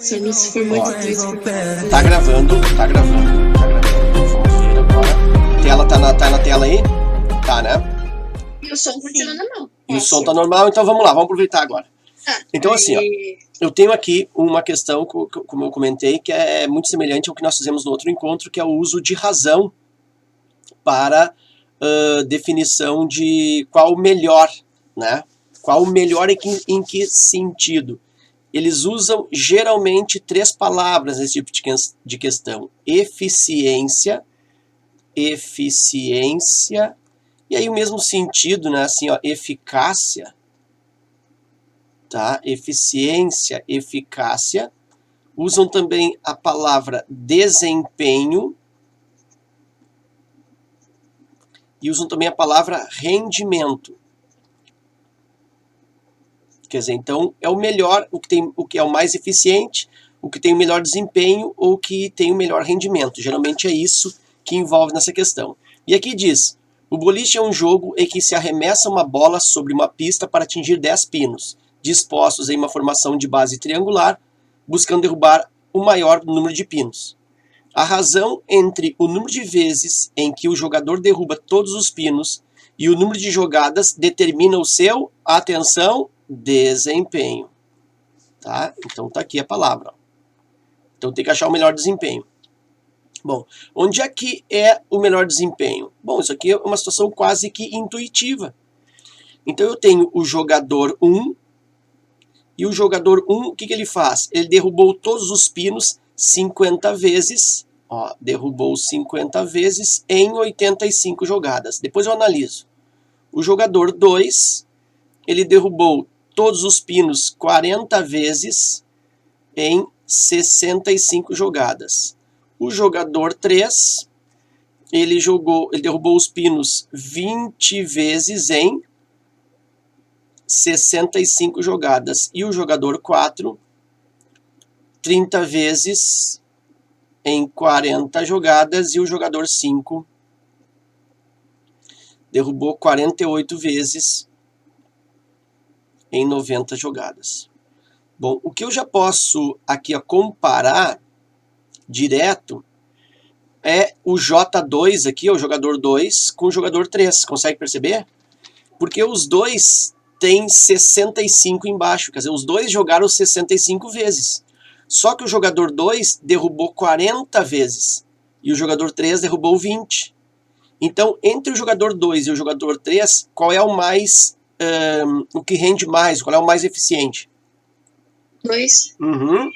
Se nisso for muito triste. Tá gravando. Vamos ver agora. Tela tá na tela aí? Tá, né? E o som continua normal. E o som tá normal, então vamos lá, vamos aproveitar agora. Então assim, ó, eu tenho aqui uma questão, como eu comentei, que é muito semelhante ao que nós fizemos no outro encontro, que é o uso de razão para definição de qual o melhor, né? Qual o melhor em que sentido? Eles usam geralmente 3 palavras nesse tipo de questão. Eficiência, e aí o mesmo sentido, né? Assim, ó, eficácia, tá? Eficiência, eficácia. Usam também a palavra desempenho e usam também a palavra rendimento. Quer dizer, então é o melhor, o que é o mais eficiente, o que tem o melhor desempenho ou o que tem o melhor rendimento. Geralmente é isso que envolve nessa questão. E aqui diz, o boliche é um jogo em que se arremessa uma bola sobre uma pista para atingir 10 pinos, dispostos em uma formação de base triangular, buscando derrubar o maior número de pinos. A razão entre o número de vezes em que o jogador derruba todos os pinos e o número de jogadas determina o seu, atenção, desempenho. Tá? Então tá aqui a palavra. Então tem que achar o melhor desempenho. Bom, onde é que é o melhor desempenho? Bom, isso aqui é uma situação quase que intuitiva. Então eu tenho o jogador 1, e o jogador 1, o que ele faz? Ele derrubou todos os pinos 50 vezes, ó, derrubou 50 vezes em 85 jogadas. Depois eu analiso. O jogador 2, ele derrubou todos os pinos 40 vezes em 65 jogadas. O jogador 3, ele derrubou os pinos 20 vezes em 65 jogadas. E o jogador 4, 30 vezes em 40 jogadas. E o jogador 5 derrubou 48 vezes em 90 jogadas. Bom, o que eu já posso aqui comparar direto é o J2 aqui, o jogador 2, com o jogador 3. Consegue perceber? Porque os dois têm 65 embaixo, quer dizer, os dois jogaram 65 vezes. Só que o jogador 2 derrubou 40 vezes e o jogador 3 derrubou 20. Então, entre o jogador 2 e o jogador 3, qual é o mais... o que rende mais, qual é o mais eficiente? 2. Uhum.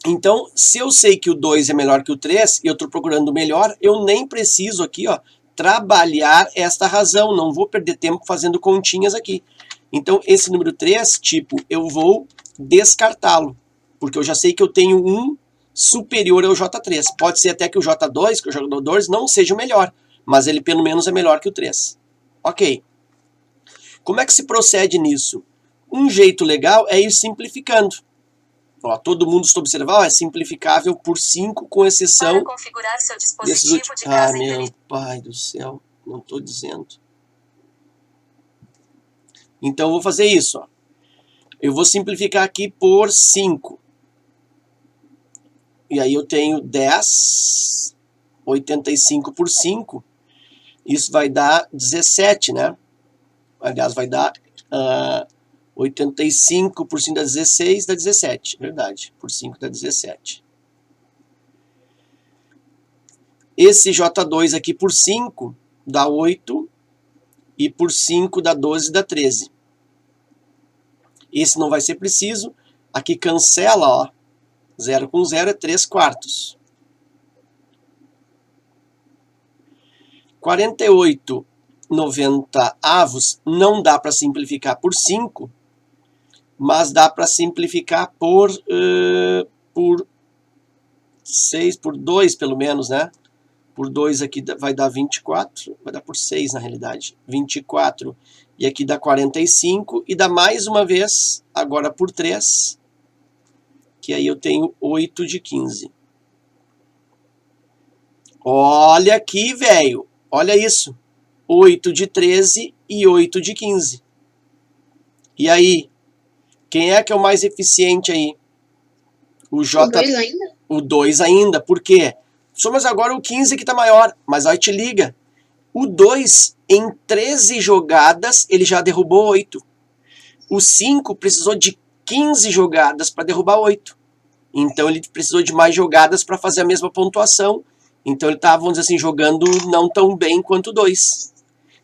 Então, se eu sei que o 2 é melhor que o 3 e eu estou procurando o melhor, eu nem preciso aqui, ó, trabalhar esta razão, não vou perder tempo fazendo continhas aqui. Então, esse número 3, tipo, eu vou descartá-lo, porque eu já sei que eu tenho um superior ao J3. Pode ser até que o J2, que o jogador 2, não seja o melhor, mas ele pelo menos é melhor que o 3. Ok. Como é que se procede nisso? Um jeito legal é ir simplificando. Ó, todo mundo, se observar, é simplificável por 5, com exceção... Para configurar seu dispositivo de casa meu pai do céu, não estou dizendo. Então eu vou fazer isso. Ó. Eu vou simplificar aqui por 5. E aí eu tenho 10, 85 por 5. Isso vai dar 17, né? Aliás, vai dar 85 por 5 dá 16, dá 17. Verdade, por 5 dá 17. Esse J2 aqui por 5 dá 8. E por 5 dá 12, dá 13. Esse não vai ser preciso. Aqui cancela, ó. 0 com 0 é 3 quartos. 48 90avos não dá para simplificar por 5, mas dá para simplificar por 6, por 2 pelo menos, né? Por 2 aqui vai dar 24, vai dar por 6 na realidade, 24, e aqui dá 45, e dá mais uma vez, agora por 3, que aí eu tenho 8 de 15. Olha aqui, velho, olha isso, 8 de 13 e 8 de 15. E aí, Quem é que é o mais eficiente aí? O J... O 2 ainda? O 2 ainda. Por quê? Só, mas agora o 15 que tá maior. Mas aí te liga. O 2, em 13 jogadas, ele já derrubou 8. O 5 precisou de 15 jogadas para derrubar 8. Então ele precisou de mais jogadas para fazer a mesma pontuação. Então ele estava, vamos dizer assim, jogando não tão bem quanto o 2.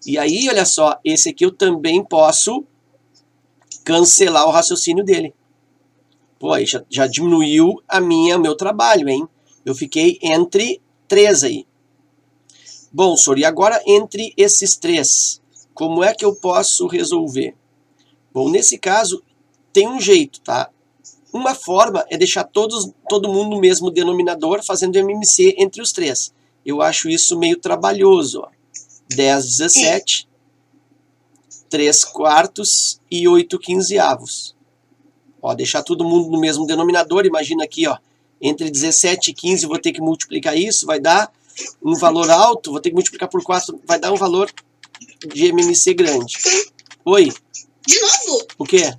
E aí, olha só, esse aqui eu também posso cancelar o raciocínio dele. Pô, aí já diminuiu meu trabalho, hein? Eu fiquei entre 3 aí. Bom, senhor, e agora entre esses 3, como é que eu posso resolver? Bom, nesse caso, tem um jeito, tá? Uma forma é deixar todo mundo no mesmo denominador, fazendo MMC entre os 3. Eu acho isso meio trabalhoso, ó. 10 17, 3 quartos e 8 quinzeavos. Ó, deixar todo mundo no mesmo denominador, imagina aqui, ó, entre 17 e 15 eu vou ter que multiplicar isso, vai dar um valor alto, vou ter que multiplicar por 4, vai dar um valor de MMC grande. Oi? De novo? O quê?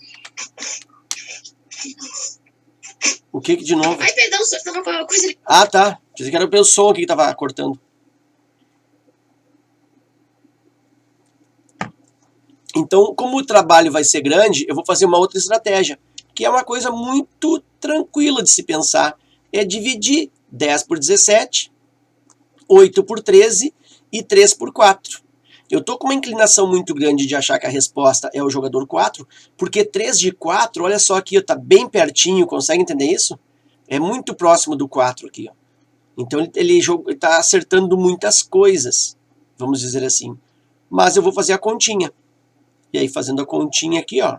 O que de novo? Ai, perdão, o senhor tava com uma coisa... Ah, tá. Pensei que era o meu som aqui que tava cortando. Então, como o trabalho vai ser grande, eu vou fazer uma outra estratégia, que é uma coisa muito tranquila de se pensar. É dividir 10 por 17, 8 por 13 e 3 por 4. Eu estou com uma inclinação muito grande de achar que a resposta é o jogador 4, porque 3 de 4, olha só aqui, está bem pertinho, consegue entender isso? É muito próximo do 4 aqui. Ó. Então ele está acertando muitas coisas, vamos dizer assim. Mas eu vou fazer a continha. E aí fazendo a continha aqui, ó,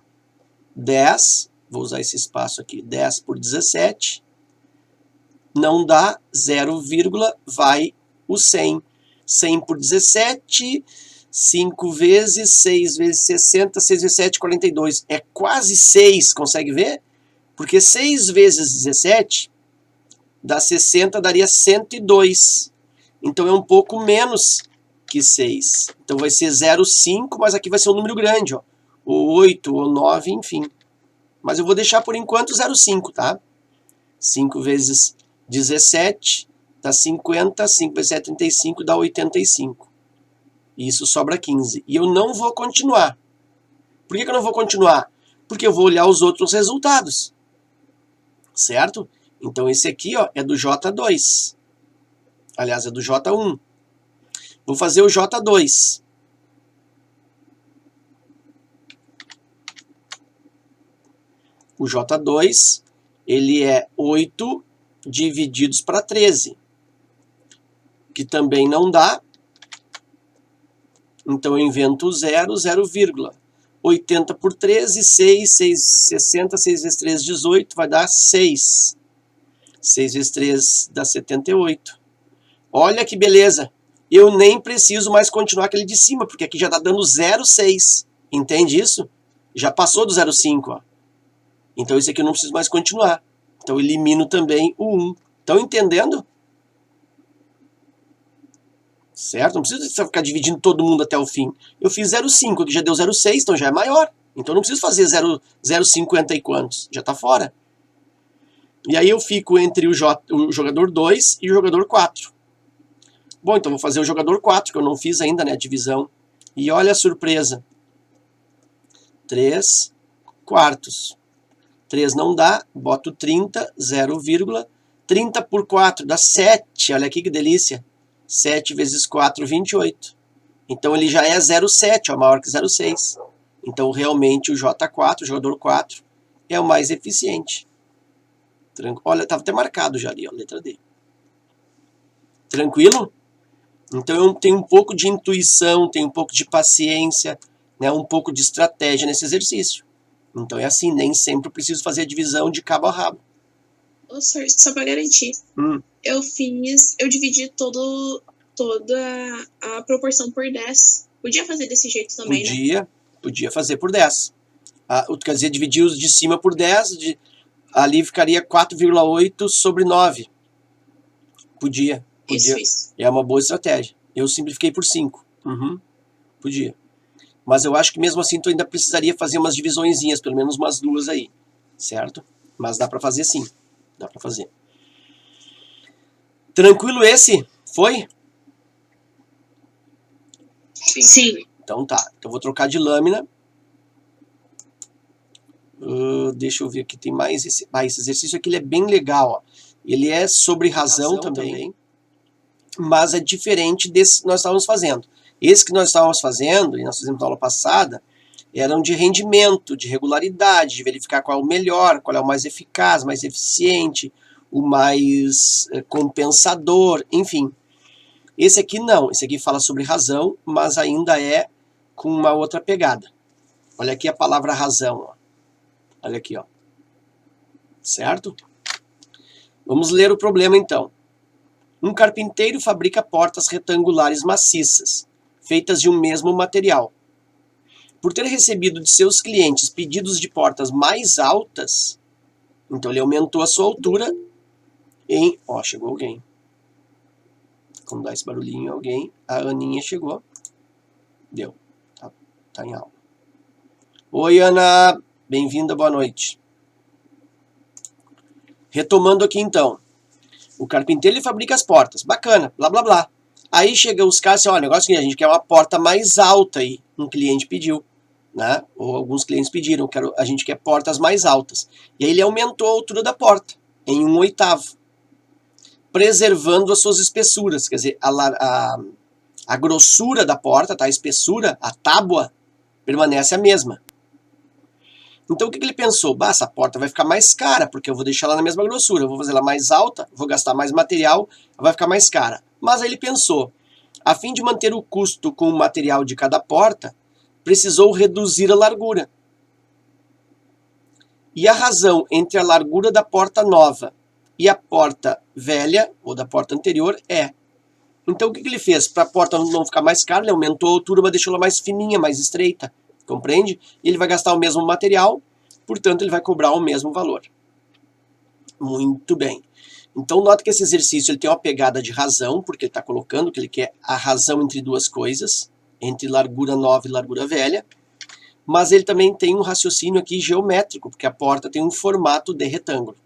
10, vou usar esse espaço aqui, 10 por 17, não dá, 0, vai o 100. 100 por 17, 5 vezes, 6 vezes 60, 6 vezes 7, 42. É quase 6, consegue ver? Porque 6 vezes 17 dá 60, daria 102. Então é um pouco menos que 6. Então vai ser 0,5, mas aqui vai ser um número grande, ó. Ou 8, ou 9, enfim. Mas eu vou deixar por enquanto 0,5, tá? 5 vezes 17 dá 50, 5 vezes 7, 35, dá 85. E isso sobra 15. E eu não vou continuar. Por que eu não vou continuar? Porque eu vou olhar os outros resultados. Certo? Então esse aqui, ó, é do J2. Aliás, é do J1. Vou fazer o J2. O J2, ele é 8 divididos para 13. Que também não dá. Então eu invento o 0, 0, 80 por 13, 6, 6, 60, 6 vezes 3, 18, vai dar 6. 6 vezes 3 dá 78. Olha que beleza. Eu nem preciso mais continuar aquele de cima, porque aqui já está dando 0,6. Entende isso? Já passou do 0,5, ó. Então esse aqui eu não preciso mais continuar. Então eu elimino também o 1. Estão entendendo? Certo? Não precisa ficar dividindo todo mundo até o fim. Eu fiz 0,5, aqui já deu 0,6, então já é maior. Então não preciso fazer 0,50 e quantos. Já está fora. E aí eu fico entre o jogador 2 e o jogador 4. Bom, então vou fazer o jogador 4, que eu não fiz ainda, né, a divisão. E olha a surpresa. 3 quartos. 3 não dá, boto 30, 0, 30 por 4 dá 7. Olha aqui que delícia. 7 vezes 4, 28. Então ele já é 0,7, ó, maior que 0,6. Então realmente o J4, o jogador 4, é o mais eficiente. Olha, estava até marcado já ali, ó, letra D. Tranquilo? Então eu tenho um pouco de intuição, tenho um pouco de paciência, né, um pouco de estratégia nesse exercício. Então é assim, nem sempre eu preciso fazer a divisão de cabo a rabo. Ô, senhor, só para garantir. Eu dividi toda a proporção por 10. Podia fazer desse jeito também, né? Podia fazer por 10. Quer dizer, dividir os de cima por 10, ali ficaria 4,8 sobre 9. Podia. Isso. É uma boa estratégia. Eu simplifiquei por 5. Podia. Mas eu acho que mesmo assim tu ainda precisaria fazer umas divisõezinhas, pelo menos umas 2 aí. certo? Mas dá para fazer sim, dá para fazer. Tranquilo esse? Foi? Sim. Então tá, então eu vou trocar de lâmina. Deixa eu ver aqui, tem mais esse exercício aqui, ele é bem legal, ó. Ele é sobre razão também, mas é diferente desse que nós estávamos fazendo. Esse que nós estávamos fazendo, e nós fizemos na aula passada, eram de rendimento, de regularidade, de verificar qual é o melhor, qual é o mais eficaz, mais eficiente, o mais compensador, enfim. Esse aqui não, esse aqui fala sobre razão, mas ainda é com uma outra pegada. Olha aqui a palavra razão, ó. Olha aqui, ó. Certo? Vamos ler o problema então. Um carpinteiro fabrica portas retangulares maciças, feitas de um mesmo material. Por ter recebido de seus clientes pedidos de portas mais altas, então ele aumentou a sua altura em... Ó, chegou alguém. Vamos dar esse barulhinho, alguém. A Aninha chegou. Deu. Tá em aula. Oi, Ana. Bem-vinda, boa noite. Retomando aqui então. O carpinteiro ele fabrica as portas. Bacana, blá blá blá. Aí chega os caras e olha, o negócio é que a gente quer uma porta mais alta aí. Um cliente pediu, né? Ou alguns clientes pediram, a gente quer portas mais altas. E aí ele aumentou a altura da porta em 1/8, preservando as suas espessuras. Quer dizer, a grossura da porta, tá? A espessura, a tábua, permanece a mesma. Então o que ele pensou? Bah, essa porta vai ficar mais cara, porque eu vou deixar ela na mesma grossura, eu vou fazer ela mais alta, vou gastar mais material, vai ficar mais cara. Mas aí ele pensou, a fim de manter o custo com o material de cada porta, precisou reduzir a largura. E a razão entre a largura da porta nova e a porta velha, ou da porta anterior, é. Então o que ele fez? Para a porta não ficar mais cara, ele aumentou a altura, mas deixou ela mais fininha, mais estreita. Compreende? E ele vai gastar o mesmo material, portanto ele vai cobrar o mesmo valor. Muito bem. Então nota que esse exercício ele tem uma pegada de razão, porque ele está colocando que ele quer a razão entre duas coisas, entre largura nova e largura velha, mas ele também tem um raciocínio aqui geométrico, porque a porta tem um formato de retângulo.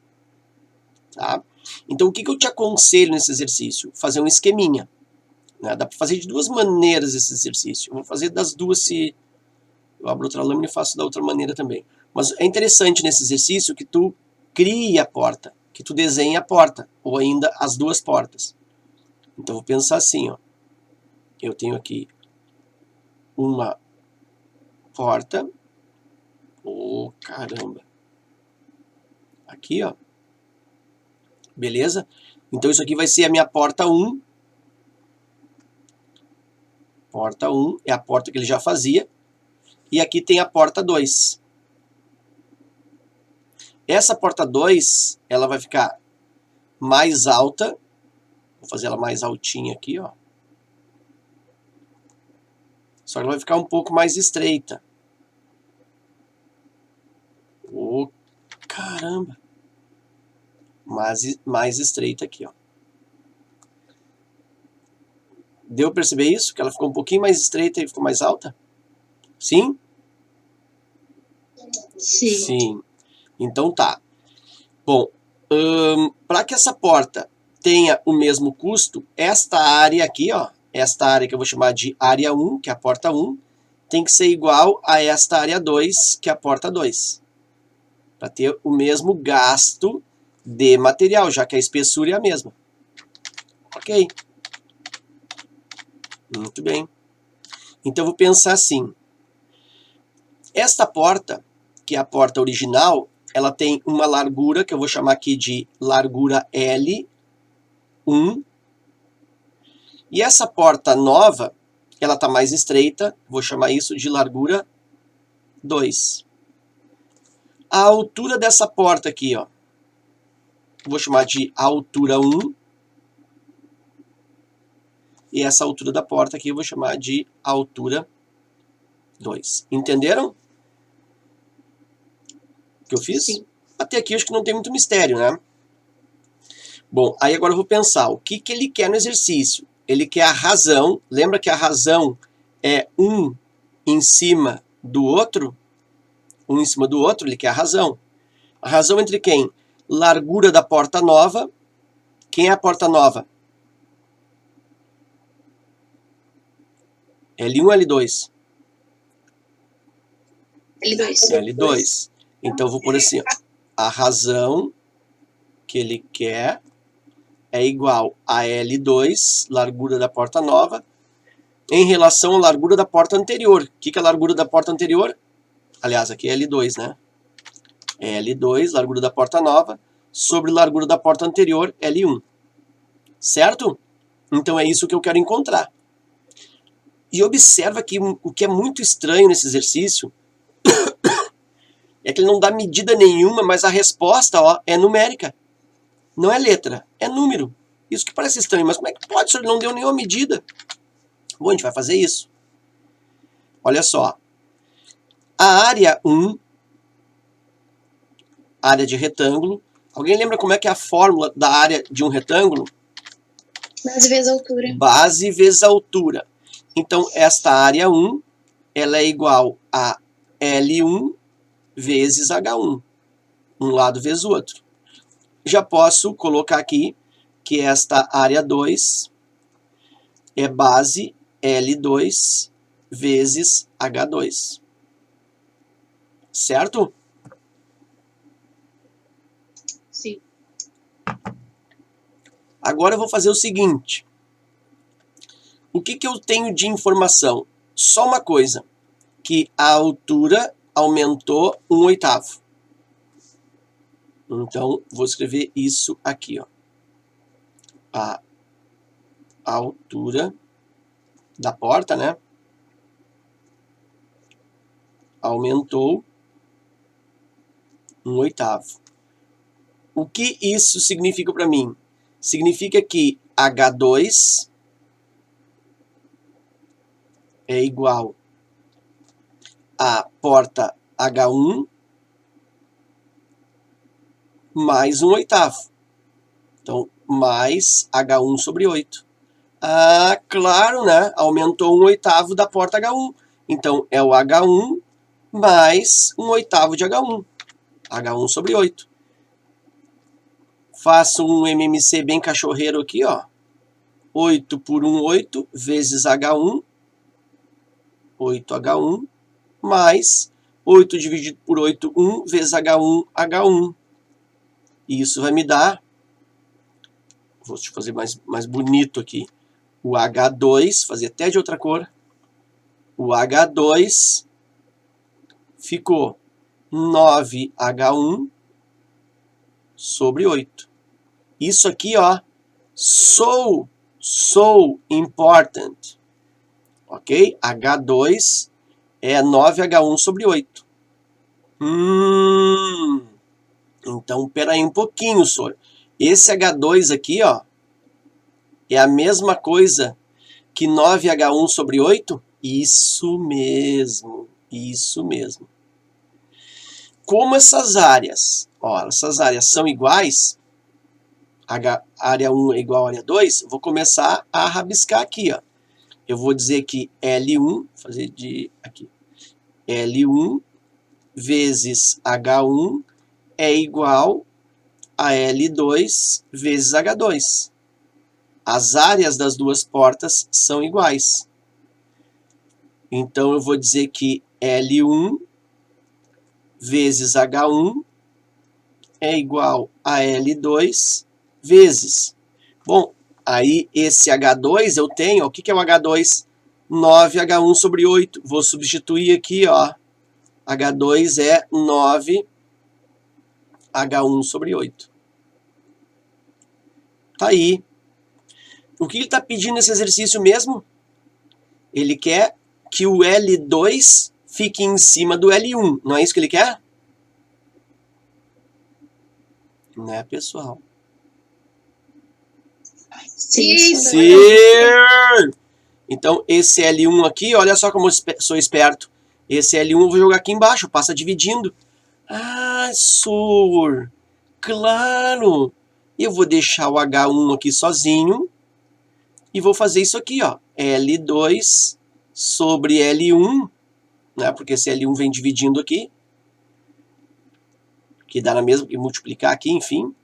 Tá? Então o que eu te aconselho nesse exercício? Fazer um esqueminha. Né? Dá para fazer de duas maneiras esse exercício. Eu vou fazer das duas se... Eu abro outra lâmina e faço da outra maneira também. Mas é interessante nesse exercício que tu crie a porta, que tu desenhe a porta, ou ainda as duas portas. Então eu vou pensar assim, ó. Eu tenho aqui uma porta. Oh, caramba. Aqui, ó. Beleza? Então isso aqui vai ser a minha porta 1. Porta 1 é a porta que ele já fazia. E aqui tem a porta 2. Essa porta 2, ela vai ficar mais alta. Vou fazer ela mais altinha aqui, ó. Só que ela vai ficar um pouco mais estreita. Oh, caramba. Mais estreita aqui, ó. Deu pra perceber isso? Que ela ficou um pouquinho mais estreita e ficou mais alta? Sim? Sim. Sim. Então tá. Bom, para que essa porta tenha o mesmo custo, esta área aqui, ó, esta área que eu vou chamar de área 1, que é a porta 1, tem que ser igual a esta área 2, que é a porta 2. Para ter o mesmo gasto de material, já que a espessura é a mesma. Ok. Muito bem. Então eu vou pensar assim. Esta porta, que é a porta original, ela tem uma largura, que eu vou chamar aqui de largura L1. E essa porta nova, ela está mais estreita, vou chamar isso de largura 2. A altura dessa porta aqui, ó, vou chamar de altura 1. E essa altura da porta aqui eu vou chamar de altura 2. Entenderam? O que eu fiz? Sim. Até aqui eu acho que não tem muito mistério, né? Bom, aí agora eu vou pensar, o que ele quer no exercício? Ele quer a razão, lembra que a razão é um em cima do outro? Um em cima do outro, ele quer a razão. A razão entre quem? Largura da porta nova. Quem é a porta nova? L1 ou L2? L2. L2. Então, eu vou pôr assim, ó. A razão que ele quer é igual a L2, largura da porta nova, em relação à largura da porta anterior. O que é a largura da porta anterior? Aliás, aqui é L2, né? L2, largura da porta nova, sobre largura da porta anterior, L1. Certo? Então é isso que eu quero encontrar. E observa que o que é muito estranho nesse exercício é que ele não dá medida nenhuma, mas a resposta, ó, é numérica. Não é letra, é número. Isso que parece estranho, mas como é que pode se ele não deu nenhuma medida? Bom, a gente vai fazer isso. Olha só. A área 1, área de retângulo. Alguém lembra como é que é a fórmula da área de um retângulo? Base vezes altura. Base vezes altura. Então, esta área 1, ela é igual a L1 vezes H1. Um lado vezes o outro. Já posso colocar aqui que esta área 2 é base L2 vezes H2. Certo? Sim. Agora eu vou fazer o seguinte. O que eu tenho de informação? Só uma coisa. Que a altura aumentou 1/8. Então, vou escrever isso aqui, ó. A altura da porta, né? Aumentou 1/8. O que isso significa para mim? Significa que H2 é igual a porta H1 mais 1/8. Então, mais H1 sobre 8. Ah, claro, né? Aumentou 1/8 da porta H1. Então, é o H1 mais 1/8 de H1. H1 sobre 8. Faço um MMC bem cachorreiro aqui, ó. 8 por 1, 8, vezes H1. 8H1, mais 8 dividido por 8, 1, vezes H1, H1. E isso vai me dar, vou te fazer mais bonito aqui, o H2, fazer até de outra cor, o H2 ficou 9H1 sobre 8. Isso aqui, ó, so important. Ok? H2 é 9H1 sobre 8. Então, peraí um pouquinho, senhor. Esse H2 aqui, ó, é a mesma coisa que 9H1 sobre 8? Isso mesmo, isso mesmo. Como essas áreas, ó, essas áreas são iguais, área 1 é igual a área 2, vou começar a rabiscar aqui, ó. Eu vou dizer que L1, fazer de aqui, L1 vezes H1 é igual a L2 vezes H2. As áreas das duas portas são iguais. Então, eu vou dizer que L1 vezes H1 é igual a L2 vezes. Bom, aí esse H2 eu tenho, o que é o H2? 9H1 sobre 8. Vou substituir aqui, ó. H2 é 9H1 sobre 8. Tá aí. O que ele está pedindo nesse exercício mesmo? Ele quer que o L2 fique em cima do L1. Não é isso que ele quer? Né, pessoal? Sim. Sim! Então, esse L1 aqui, olha só como eu sou esperto. Esse L1 eu vou jogar aqui embaixo, passa dividindo. Ah, senhor! Claro! Eu vou deixar o H1 aqui sozinho. E vou fazer isso aqui, ó. L2 sobre L1, né? Porque esse L1 vem dividindo aqui. que dá na mesma que multiplicar aqui, enfim,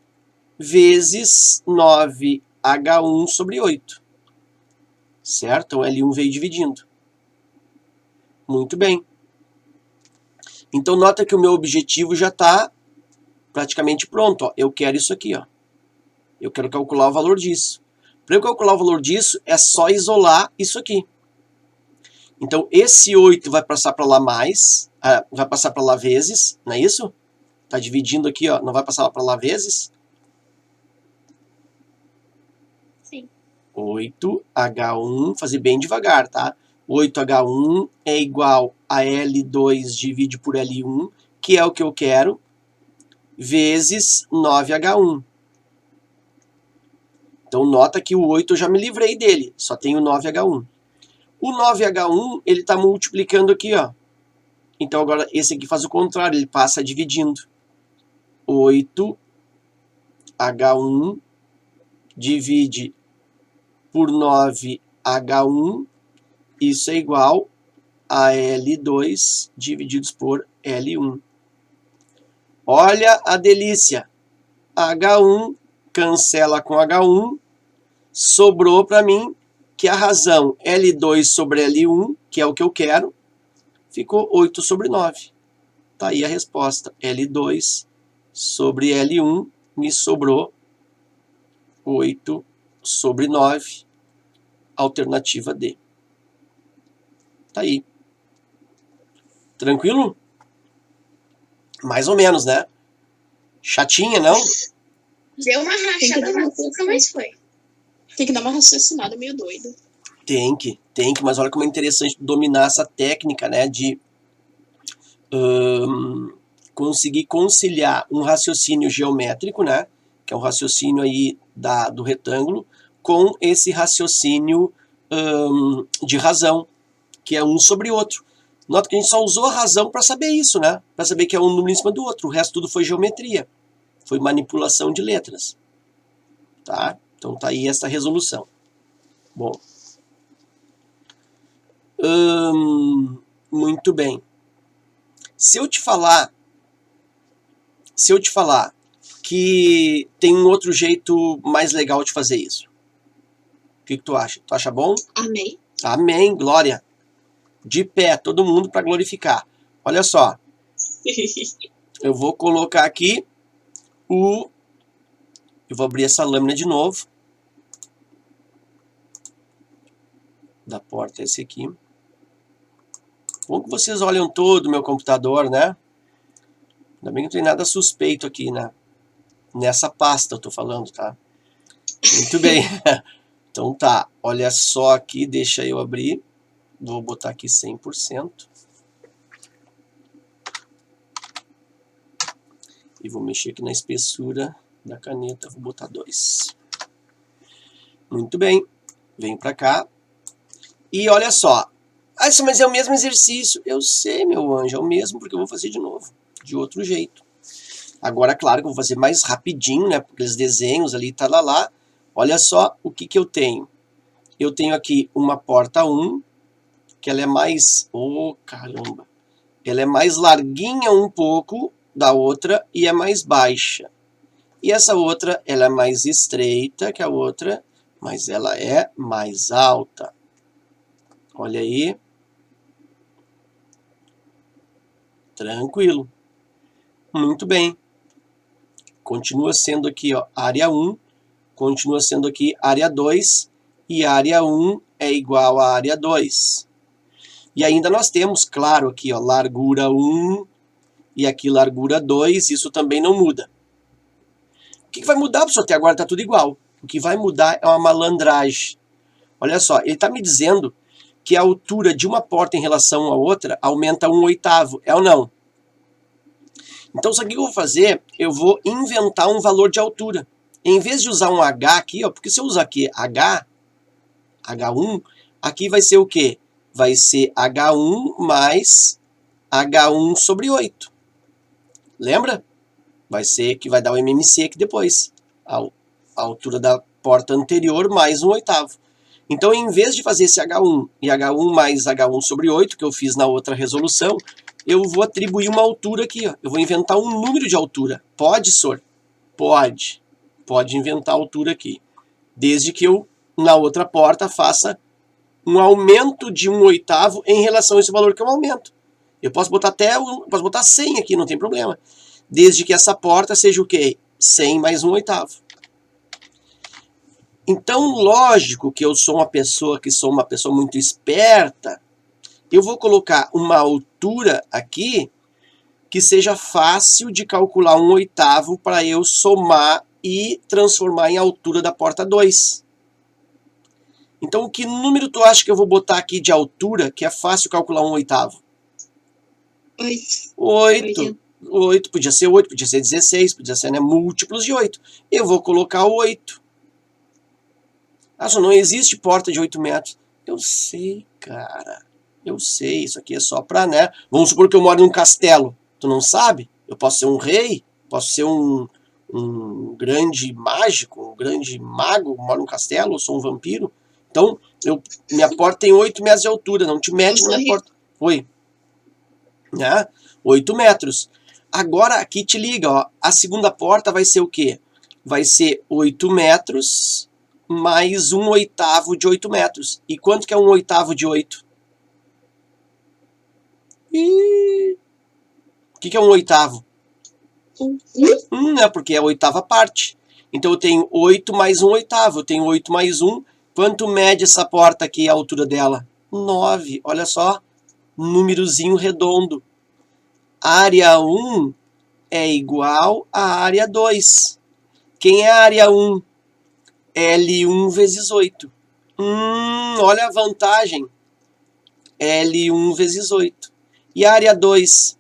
vezes 9H1 sobre 8. Certo? Então, L1 veio dividindo. Muito bem. Então, nota que o meu objetivo já está praticamente pronto. Ó. Eu quero isso aqui. Ó. Eu quero calcular o valor disso. Para eu calcular o valor disso, é só isolar isso aqui. Então, esse 8 vai passar para lá mais, vai passar para lá vezes, não é isso? Está dividindo aqui, ó, não vai passar para lá vezes? Sim. 8H1, fazer bem devagar, tá? 8H1 é igual a L2 divide por L1, que é o que eu quero, vezes 9H1. Então, nota que o 8 eu já me livrei dele, só tenho 9H1. O 9H1, ele está multiplicando aqui, ó. Então, agora, esse aqui faz o contrário, ele passa dividindo. 8H1 divide por 9H1, isso é igual a L2 divididos por L1. Olha a delícia! H1 cancela com H1, sobrou para mim que a razão L2 sobre L1, que é o que eu quero, ficou 8 sobre 9. Tá aí a resposta. L2 sobre L1 me sobrou 8 sobre 9, alternativa D. Tá aí. Tranquilo? Mais ou menos, né? Chatinha, não? Deu uma rachada na boca, mas foi. Tem que dar uma raciocinada meio doida. Tem que, mas olha como é interessante dominar essa técnica, né, de conseguir conciliar um raciocínio geométrico, né, que é o raciocínio aí do retângulo, com esse raciocínio de razão, que é um sobre outro. Nota que a gente só usou a razão para saber isso, né, para saber que é um número em cima do outro, o resto tudo foi geometria, foi manipulação de letras, tá? Então tá aí essa resolução. Bom. Muito bem. Se eu te falar que tem um outro jeito mais legal de fazer isso, o que tu acha? Tu acha bom? Amém. Amém, glória. De pé, todo mundo para glorificar. Olha só. Eu vou colocar aqui eu vou abrir essa lâmina de novo. Da porta esse aqui. Bom que vocês olham todo o meu computador, né? Ainda bem que não tem nada suspeito aqui, né? Nessa pasta eu tô falando, tá? Muito bem. Então tá, olha só aqui, deixa eu abrir. Vou botar aqui 100%. E vou mexer aqui na espessura da caneta, vou botar 2. Muito bem, venho pra cá. E olha só, mas é o mesmo exercício. Eu sei, meu anjo, é o mesmo, porque eu vou fazer de novo, de outro jeito. Agora, claro que eu vou fazer mais rapidinho, né, porque os desenhos ali, tá lá. Olha só o que eu tenho. Eu tenho aqui uma porta 1, que ela é mais... caramba! Ela é mais larguinha um pouco da outra e é mais baixa. E essa outra, ela é mais estreita que a outra, mas ela é mais alta. Olha aí. Tranquilo. Muito bem. Continua sendo aqui, ó, área 1, continua sendo aqui área 2, e área 1 é igual a área 2. E ainda nós temos, claro, aqui, ó, largura 1 e aqui largura 2, isso também não muda. O que vai mudar, professor? Até agora está tudo igual. O que vai mudar é uma malandragem. Olha só, ele está me dizendo que a altura de uma porta em relação à outra aumenta 1/8, é ou não? Então, sabe o que eu vou fazer? Eu vou inventar um valor de altura. Em vez de usar um H aqui, ó, porque se eu usar aqui H1, aqui vai ser o quê? Vai ser H1 mais H1 sobre 8. Lembra? Vai ser que vai dar o MMC aqui depois. A altura da porta anterior mais 1/8. Então, em vez de fazer esse H1 e H1 mais H1 sobre 8, que eu fiz na outra resolução, eu vou atribuir uma altura aqui, ó. Eu vou inventar um número de altura. Pode, Sor? Pode. Pode inventar a altura aqui. Desde que eu, na outra porta, faça um aumento de 1/8 em relação a esse valor que eu aumento. Eu posso botar posso botar 100 aqui, não tem problema. Desde que essa porta seja o quê? 100 mais 1/8. Então, lógico que eu sou uma pessoa muito esperta, eu vou colocar uma altura aqui que seja fácil de calcular 1/8 para eu somar e transformar em altura da porta 2. Então, que número tu acha que eu vou botar aqui de altura que é fácil calcular 1/8? 8. 8, podia ser 8, podia ser 16, podia ser, né, múltiplos de 8. Eu vou colocar 8. Ah, só não existe porta de 8 metros. Eu sei, cara. Eu sei, isso aqui é só pra, né? Vamos supor que eu moro num castelo. Tu não sabe? Eu posso ser um rei, posso ser um grande mágico, um grande mago, moro num castelo, eu sou um vampiro. Então, minha porta tem 8 metros de altura, não te mete na minha porta. Oi. Né? 8 metros. Agora, aqui te liga, ó. A segunda porta vai ser o quê? Vai ser 8 metros mais 1/8 de 8 metros. E quanto que é 1/8 de 8? O que é 1/8? É porque é a 8ª parte. Então eu tenho 8 mais 1/8. Eu tenho 8 mais 1. Quanto mede essa porta aqui, a altura dela? 9. Olha só. Númerozinho redondo. Área 1 é igual à área 2. Quem é a área 1? L1 vezes 8. Olha a vantagem. L1 vezes 8. E a área 2?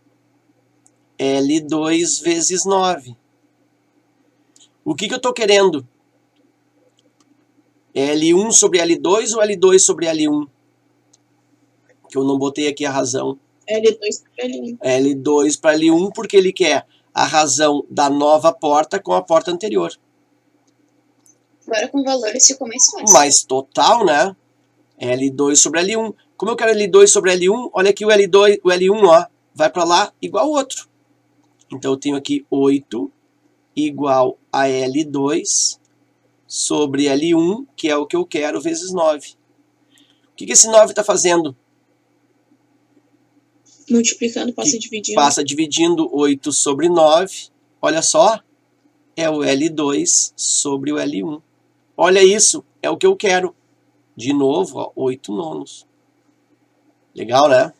L2 vezes 9. O que eu estou querendo? L1 sobre L2 ou L2 sobre L1? Que eu não botei aqui a razão. L2 para L1. L2 para L1 porque ele quer a razão da nova porta com a porta anterior. Agora com valores ficou mais fácil. Mais total, né? L2 sobre L1. Como eu quero L2 sobre L1, olha aqui o L1, ó, vai para lá igual ao outro. Então eu tenho aqui 8 igual a L2 sobre L1, que é o que eu quero, vezes 9. O que esse 9 está fazendo? Multiplicando, passa dividindo. Passa dividindo 8 sobre 9. Olha só, é o L2 sobre o L1. Olha isso, é o que eu quero. De novo, ó, 8 nonos. Legal, né?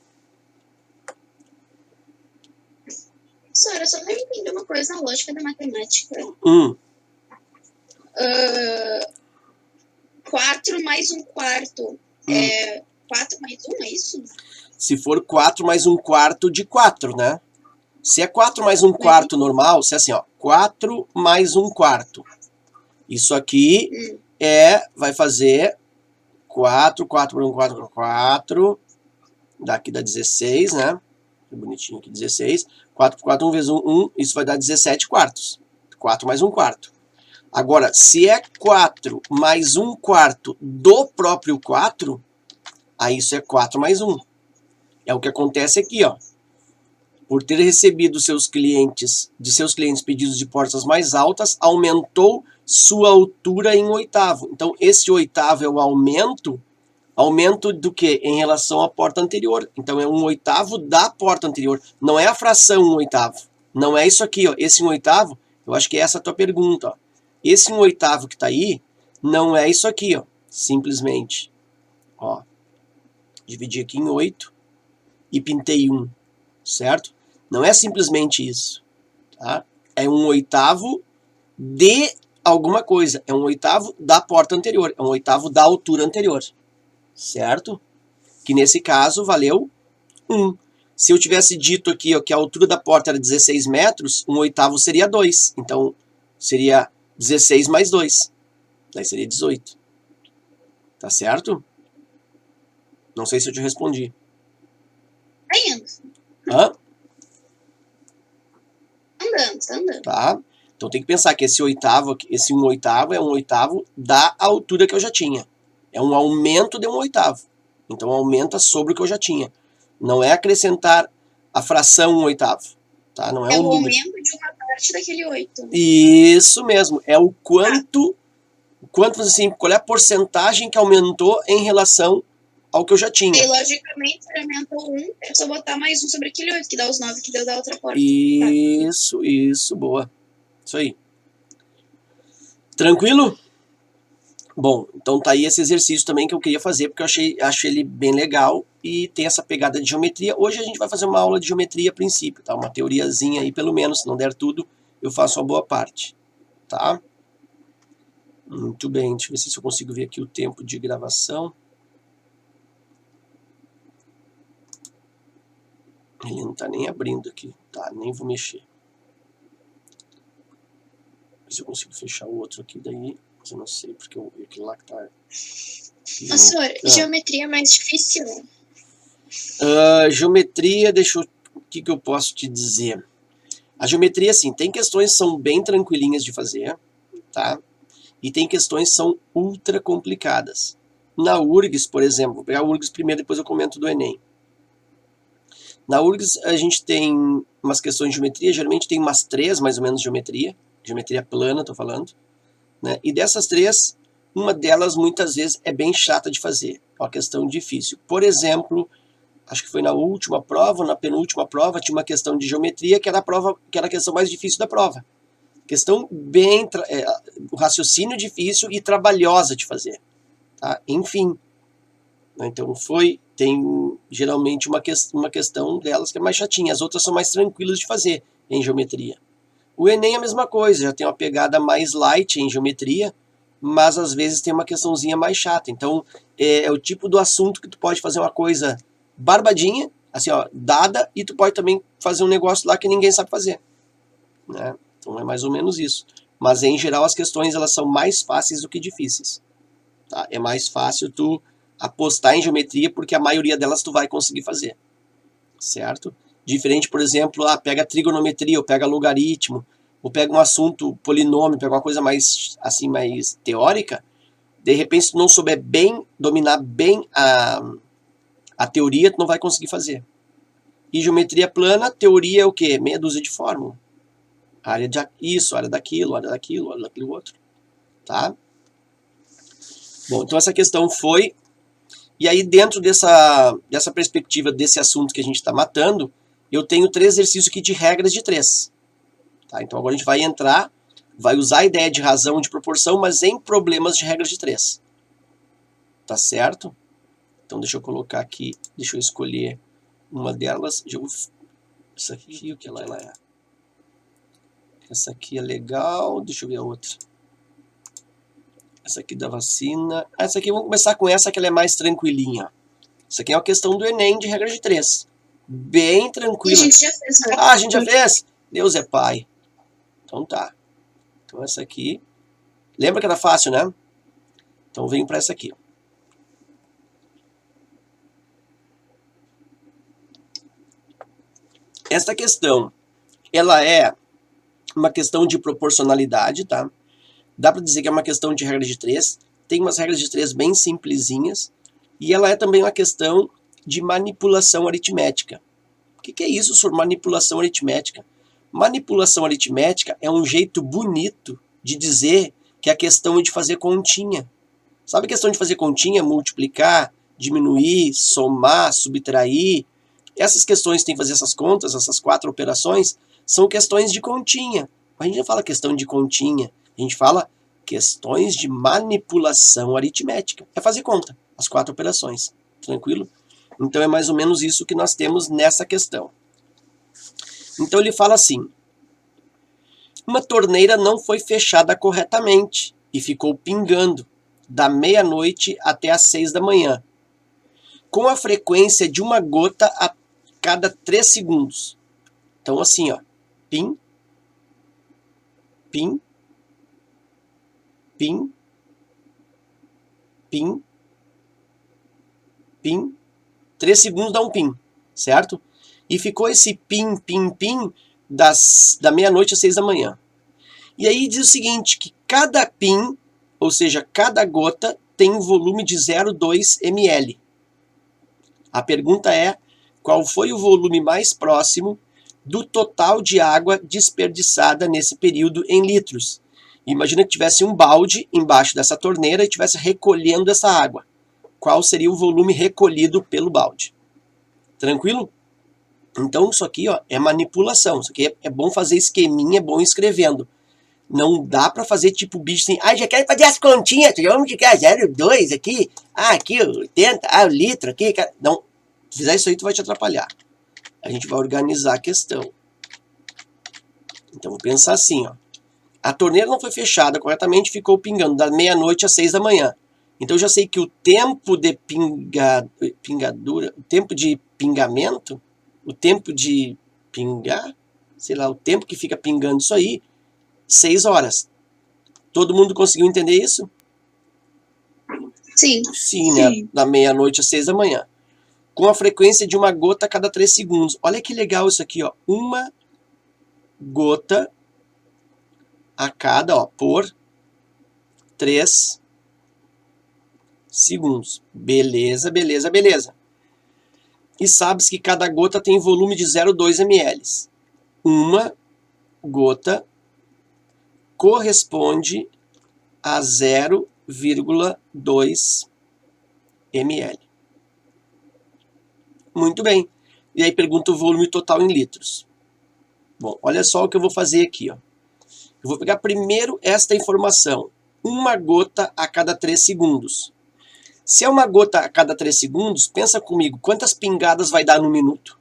Senhora, eu só não entendi uma coisa na lógica da matemática. 4 mais 1/4 é 4 mais 1, é isso? Se for 4 mais 1/4 de 4, né? Se é 4 mais 1/4 normal, se é assim, ó, 4 mais 1/4. Isso aqui vai fazer 4 por 1, 4 por 4. Daqui dá 16, né? Que bonitinho aqui, 16. 4 por 4, 1 vezes 1, 1. Isso vai dar 17 quartos. 4 mais 1/4. Agora, se é 4 mais 1/4 do próprio 4, aí isso é 4 mais 1. É o que acontece aqui, ó. Por ter recebido de seus clientes pedidos de portas mais altas, aumentou sua altura em 1/8. Então, esse 1/8 é o aumento do que? Em relação à porta anterior. Então, é 1/8 da porta anterior. Não é a fração 1/8. Não é isso aqui, ó. Esse 1/8, eu acho que é essa a tua pergunta, ó. Esse 1/8 que está aí, não é isso aqui, ó. Simplesmente, ó. Dividi aqui em 8 e pintei 1, certo? Não é simplesmente isso, tá? É 1/8 de alguma coisa. É 1/8 da porta anterior. É 1/8 da altura anterior, certo? Que nesse caso valeu 1. Se eu tivesse dito aqui, ó, que a altura da porta era 16 metros, 1/8 seria 2. Então, seria 16 mais 2. Daí seria 18. Tá certo? Não sei se eu te respondi. Tá indo. Hã? Tá andando. Tá? Então tem que pensar que esse 1/8 é 1/8 da altura que eu já tinha. É um aumento de 1/8. Então aumenta sobre o que eu já tinha. Não é acrescentar a fração 1/8. Tá? Não é É o o número. aumento de uma parte daquele 8. Isso mesmo. É o quanto, assim, qual é a porcentagem que aumentou em relação ao que eu já tinha. Aí, logicamente, se aumentou 1, é só botar mais 1 sobre aquele 8, que dá os 9 que deu da outra porta. Isso, boa. Isso aí. Tranquilo? Bom, então tá aí esse exercício também que eu queria fazer, porque eu acho ele bem legal e tem essa pegada de geometria. Hoje a gente vai fazer uma aula de geometria a princípio, tá? Uma teoriazinha aí, pelo menos, se não der tudo, eu faço uma boa parte, tá? Muito bem, deixa eu ver se eu consigo ver aqui o tempo de gravação. Ele não tá nem abrindo aqui, tá? Nem vou mexer. Ver se eu consigo fechar o outro aqui daí. Mas eu não sei, porque aquele lá que tá... Professor, geometria é mais difícil? Geometria, o que eu posso te dizer? A geometria, assim, tem questões que são bem tranquilinhas de fazer, tá? E tem questões que são ultra complicadas. Na URGS, por exemplo, vou pegar a URGS primeiro, depois eu comento do Enem. Na URGS a gente tem umas questões de geometria, geralmente tem umas 3 mais ou menos de geometria plana, tô falando, né? E dessas 3, uma delas muitas vezes é bem chata de fazer, é uma questão difícil. Por exemplo, acho que foi na última prova, ou na penúltima prova, tinha uma questão de geometria que era a questão mais difícil da prova. Questão bem, o raciocínio difícil e trabalhosa de fazer, tá? Enfim, então tem geralmente uma questão delas que é mais chatinha, as outras são mais tranquilas de fazer em geometria. O Enem é a mesma coisa, já tem uma pegada mais light em geometria, mas às vezes tem uma questãozinha mais chata. Então é o tipo do assunto que tu pode fazer uma coisa barbadinha, assim, ó, dada, e tu pode também fazer um negócio lá que ninguém sabe fazer, né? Então é mais ou menos isso. Mas em geral as questões elas são mais fáceis do que difíceis, tá? É mais fácil tu apostar em geometria porque a maioria delas tu vai conseguir fazer, certo? Diferente, por exemplo, pega trigonometria, ou pega logaritmo, ou pega um assunto polinômio, pega uma coisa mais, assim, mais teórica, de repente se tu não souber dominar bem a teoria, tu não vai conseguir fazer. E geometria plana, teoria é o quê? Meia dúzia de fórmula. Área disso, área daquilo, área daquilo, área daquilo outro, tá? Bom, então essa questão foi... E aí dentro dessa perspectiva desse assunto que a gente está matando, eu tenho 3 exercícios aqui de regras de 3. Tá? Então agora a gente vai usar a ideia de razão, de proporção, mas em problemas de regras de 3. Tá certo? Então deixa eu colocar aqui, deixa eu escolher uma delas. Essa aqui, o que ela é? Essa aqui é legal, deixa eu ver a outra. Essa aqui da vacina. Essa aqui, vamos começar com essa que ela é mais tranquilinha. Essa aqui é uma questão do Enem de regra de 3. Bem tranquila. A gente já fez. A gente já fez? Deus é pai. Então tá. Então essa aqui. Lembra que era fácil, né? Então venho para essa aqui. Esta questão, ela é uma questão de proporcionalidade, tá? Dá para dizer que é uma questão de regra de 3. Tem umas regras de 3 bem simplesinhas. E ela é também uma questão de manipulação aritmética. O que é isso sobre manipulação aritmética? Manipulação aritmética é um jeito bonito de dizer que a questão é de fazer continha. Sabe a questão de fazer continha? Multiplicar, diminuir, somar, subtrair. Essas questões que tem que fazer essas contas, essas 4 operações, são questões de continha. A gente não fala questão de continha. A gente fala questões de manipulação aritmética. É fazer conta, as 4 operações. Tranquilo? Então é mais ou menos isso que nós temos nessa questão. Então ele fala assim: uma torneira não foi fechada corretamente e ficou pingando da meia-noite até às 6 da manhã, com a frequência de uma gota a cada 3 segundos. Então assim, ó, pim, pim, pim, pim, pim, 3 segundos dá um pim, certo? E ficou esse pim, pim, pim da meia-noite às 6 da manhã. E aí diz o seguinte, que cada pim, ou seja, cada gota, tem um volume de 0,2 ml. A pergunta é, qual foi o volume mais próximo do total de água desperdiçada nesse período em litros. Imagina que tivesse um balde embaixo dessa torneira e estivesse recolhendo essa água. Qual seria o volume recolhido pelo balde? Tranquilo? Então isso aqui, ó, é manipulação. Isso aqui é bom fazer esqueminha, é bom escrevendo. Não dá para fazer tipo bicho assim, já quero fazer as continhas, vamos de 0,2 aqui, aqui 80, o litro aqui. Não, se fizer isso aí tu vai te atrapalhar. A gente vai organizar a questão. Então vou pensar assim, ó. A torneira não foi fechada corretamente, ficou pingando da meia-noite às 6 da manhã. Então eu já sei que o tempo de pingadura, o tempo de pingamento, o tempo de pingar, sei lá, o tempo que fica pingando isso aí, 6 horas. Todo mundo conseguiu entender isso? Sim. Sim, né? Da meia-noite às 6 da manhã. Com a frequência de uma gota a cada 3 segundos. Olha que legal isso aqui, ó. Uma gota a cada, ó, por 3 segundos. Beleza, beleza, beleza. E sabes que cada gota tem volume de 0,2 ml. Uma gota corresponde a 0,2 ml. Muito bem. E aí pergunta o volume total em litros. Bom, olha só o que eu vou fazer aqui, ó. Eu vou pegar primeiro esta informação. Uma gota a cada 3 segundos. Se é uma gota a cada 3 segundos, pensa comigo, quantas pingadas vai dar no minuto?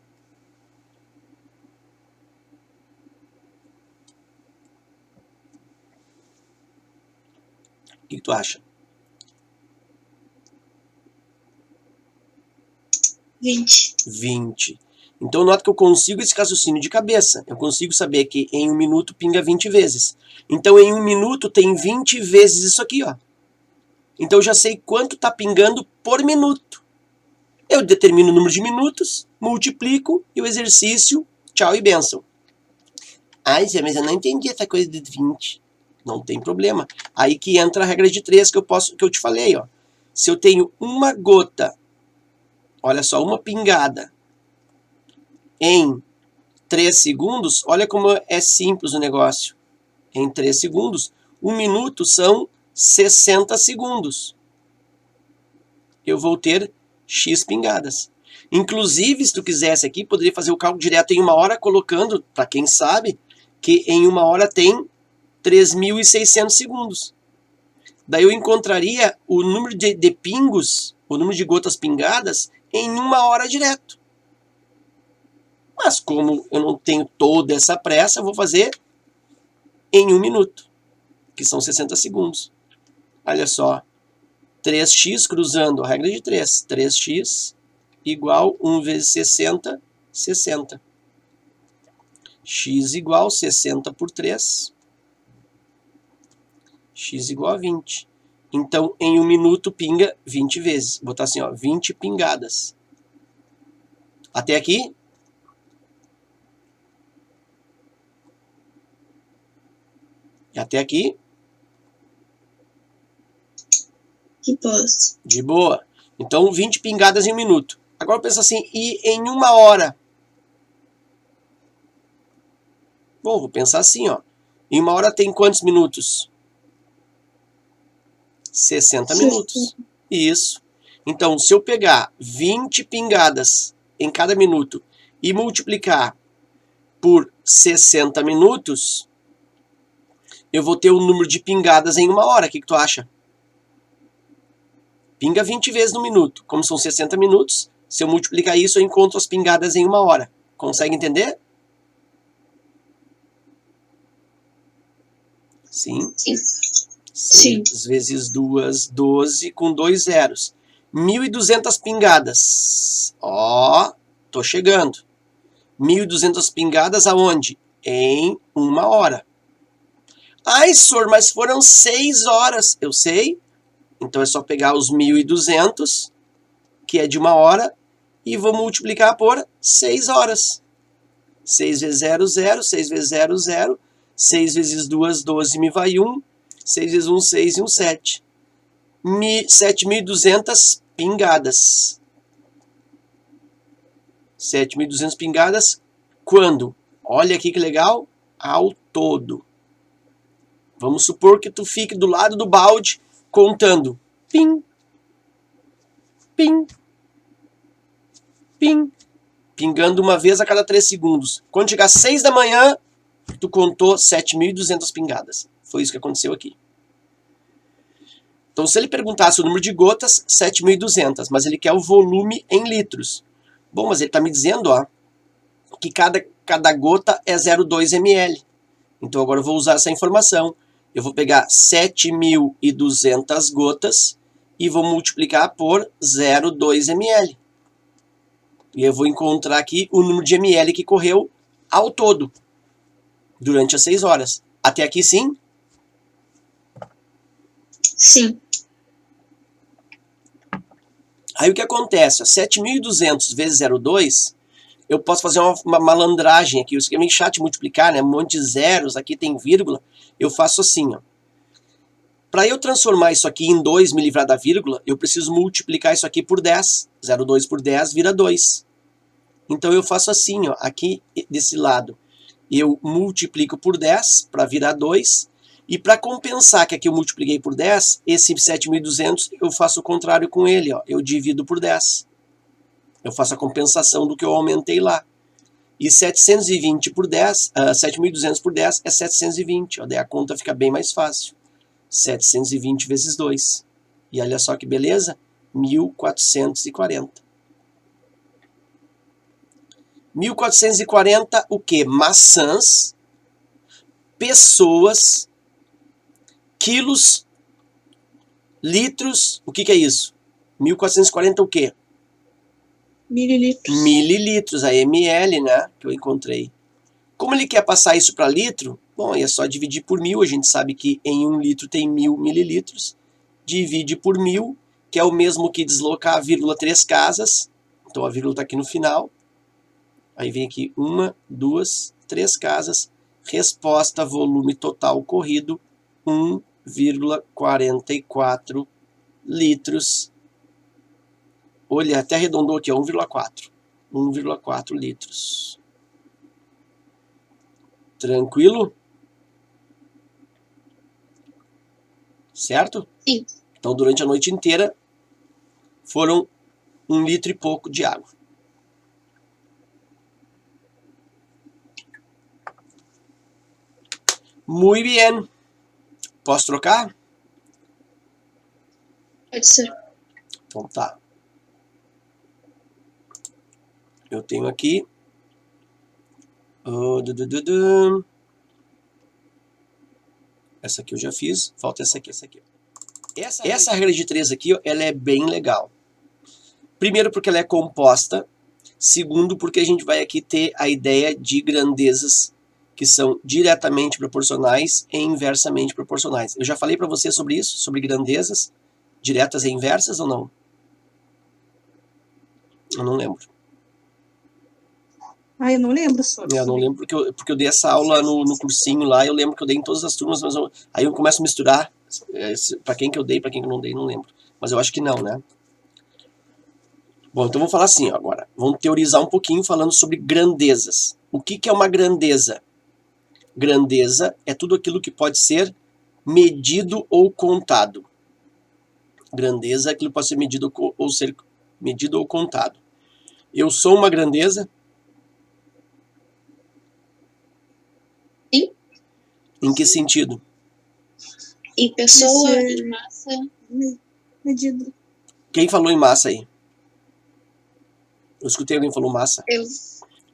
O que tu acha? 20. Então nota que eu consigo esse raciocínio de cabeça. Eu consigo saber que em 1 minuto pinga 20 vezes. Então em 1 minuto tem 20 vezes isso aqui, ó. Então eu já sei quanto está pingando por minuto. Eu determino o número de minutos, multiplico e o exercício, tchau e bênção. Ai, Zé, mas eu não entendi essa coisa de 20. Não tem problema. Aí que entra a regra de 3 que eu te falei, ó. Se eu tenho uma gota, olha só, uma pingada em 3 segundos, olha como é simples o negócio. Em 3 segundos, 1 minuto são 60 segundos. Eu vou ter X pingadas. Inclusive, se tu quisesse aqui, poderia fazer o cálculo direto em 1 hora, colocando, para quem sabe, que em 1 hora tem 3.600 segundos. Daí eu encontraria o número de pingos, o número de gotas pingadas, em 1 hora direto. Mas como eu não tenho toda essa pressa, eu vou fazer em 1 minuto, que são 60 segundos. Olha só, 3x cruzando a regra de 3. 3x igual 1 vezes 60, 60. X igual 60 por 3. X igual a 20. Então, em 1 minuto, pinga 20 vezes. Vou botar assim, ó, 20 pingadas. Até aqui? E até aqui? De boa. Então, 20 pingadas em 1 minuto. Agora pensa assim, e em 1 hora? Bom, vou pensar assim, ó. Em 1 hora tem quantos minutos? 60 minutos. Isso. Então, se eu pegar 20 pingadas em cada minuto e multiplicar por 60 minutos, eu vou ter o número de pingadas em 1 hora. O que tu acha? Pinga 20 vezes no minuto. Como são 60 minutos, se eu multiplicar isso, eu encontro as pingadas em 1 hora. Consegue entender? Sim? Sim. 6 vezes 2, 12, com 2 zeros. 1.200 pingadas. Ó, tô chegando. 1.200 pingadas aonde? Em 1 hora. Ai, senhor, mas foram 6 horas. Eu sei. Então é só pegar os 1.200, que é de 1 hora, e vou multiplicar por 6 horas. 6 vezes 0, 0. 6 vezes 0, 0. 6 vezes 2, 12, me vai 1. 6 vezes 1, 6 e 1, 7. 7.200 pingadas. 7.200 pingadas. Quando? Olha aqui que legal. Ao todo. Vamos supor que tu fique do lado do balde contando. Pim. Pim. Pim. Pingando uma vez a cada 3 segundos. Quando chegar às 6 da manhã, tu contou 7.200 pingadas. Foi isso que aconteceu aqui. Então, se ele perguntasse o número de gotas, 7.200, mas ele quer o volume em litros. Bom, mas ele está me dizendo, ó, que cada gota é 0,2 ml. Então, agora eu vou usar essa informação. Eu vou pegar 7.200 gotas e vou multiplicar por 0,2 ml. E eu vou encontrar aqui o número de ml que correu ao todo, durante as 6 horas. Até aqui, sim? Sim. Aí o que acontece? 7.200 vezes 0,2, eu posso fazer uma malandragem aqui. Isso aqui é meio chato de multiplicar, né? Um monte de zeros, aqui tem vírgula. Eu faço assim, ó. Para eu transformar isso aqui em 2, me livrar da vírgula, eu preciso multiplicar isso aqui por 10. 0,2 por 10 vira 2. Então eu faço assim, ó. Aqui desse lado, eu multiplico por 10 para virar 2. E para compensar que aqui eu multipliquei por 10, esse 7.200 eu faço o contrário com ele, ó. Eu divido por 10. Eu faço a compensação do que eu aumentei lá. E 720 por 10, 7.200 por 10 é 720. Ó. Daí a conta fica bem mais fácil. 720 vezes 2. E olha só que beleza. 1.440. 1.440 o quê? Maçãs, pessoas, quilos, litros. O que é isso? 1.440 o quê? Mililitros. Mililitros, a ml, né? Que eu encontrei. Como ele quer passar isso para litro, bom, é só dividir por 1.000. A gente sabe que em 1 litro tem 1.000 mililitros. Divide por 1.000, que é o mesmo que deslocar a vírgula 3 casas. Então a vírgula está aqui no final. Aí vem aqui 1, 2, 3 casas. Resposta, volume total corrido, 1,44 litros. Olha, até arredondou aqui, 1,4. 1,4 litros. Tranquilo? Certo? Sim. Então, durante a noite inteira, foram 1 litro e pouco de água. Muy bien. Posso trocar? Pode ser. Então tá. Eu tenho aqui. Essa aqui eu já fiz. Falta essa aqui. Essa regra de 3 aqui, ó, ela é bem legal. Primeiro porque ela é composta. Segundo porque a gente vai aqui ter a ideia de grandezas que são diretamente proporcionais e inversamente proporcionais. Eu já falei para você sobre isso, sobre grandezas diretas e inversas ou não? Eu não lembro. Eu não lembro sobre. Eu não lembro porque eu dei essa aula no cursinho lá, eu lembro que eu dei em todas as turmas, mas aí eu começo a misturar para quem que eu dei, para quem que eu não dei, não lembro. Mas eu acho que não, né? Bom, então vamos falar assim ó, agora. Vamos teorizar um pouquinho falando sobre grandezas. O que é uma grandeza? Grandeza é tudo aquilo que pode ser medido ou contado. Grandeza é aquilo que pode ser medido ou contado. Eu sou uma grandeza? Sim. Em que sentido? Em pessoa, em massa. Medido. Quem falou em massa aí? Eu escutei alguém falou massa. Eu.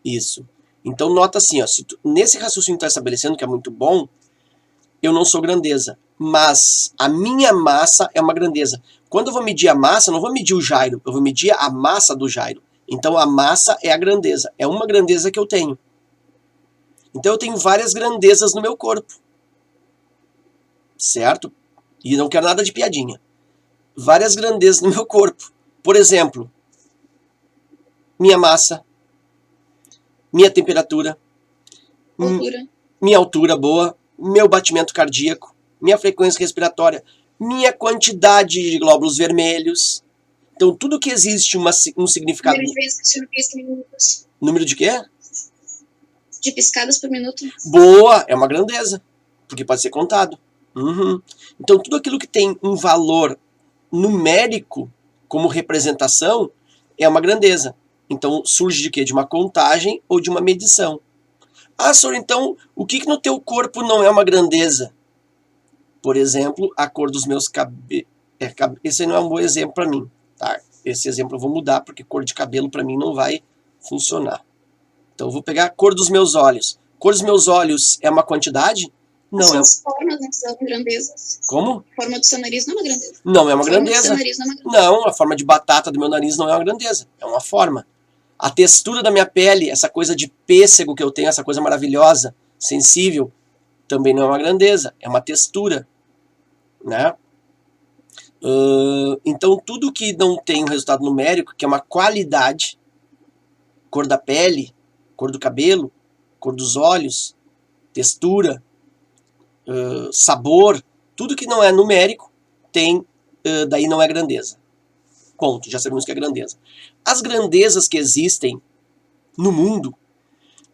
Isso. Então nota assim, ó, nesse raciocínio que está estabelecendo, que é muito bom, eu não sou grandeza, mas a minha massa é uma grandeza. Quando eu vou medir a massa, eu não vou medir o Jairo, eu vou medir a massa do Jairo. Então a massa é a grandeza, é uma grandeza que eu tenho. Então eu tenho várias grandezas no meu corpo. Certo? E não quero nada de piadinha. Várias grandezas no meu corpo. Por exemplo, minha massa, minha temperatura, minha altura boa, meu batimento cardíaco, minha frequência respiratória, minha quantidade de glóbulos vermelhos, Então, tudo que existe um significado... Número de vezes que o senhor pisca em minutos. Número de quê? De piscadas por minuto. Boa! É uma grandeza, porque pode ser contado. Uhum. Então, tudo aquilo que tem um valor numérico como representação é uma grandeza. Então, surge de quê? De uma contagem ou de uma medição. Ah, senhor, então, o que no teu corpo não é uma grandeza? Por exemplo, a cor dos meus cabelos. Esse não é um bom exemplo para mim. Tá? Esse exemplo eu vou mudar, porque cor de cabelo para mim não vai funcionar. Então, eu vou pegar a cor dos meus olhos. Cor dos meus olhos é uma quantidade? Não, As formas não são grandezas. Como? A forma do seu nariz não é uma grandeza. Não é uma A forma grandeza. do seu nariz não é uma grandeza. Não, a forma de batata do meu nariz não é uma grandeza. É uma forma. A textura da minha pele, essa coisa de pêssego que eu tenho, essa coisa maravilhosa, sensível, também não é uma grandeza. É uma textura. Né? Então, tudo que não tem um resultado numérico, que é uma qualidade, cor da pele, cor do cabelo, cor dos olhos, textura, sabor, tudo que não é numérico, daí não é grandeza. Ponto, já sabemos que é grandeza. As grandezas que existem no mundo,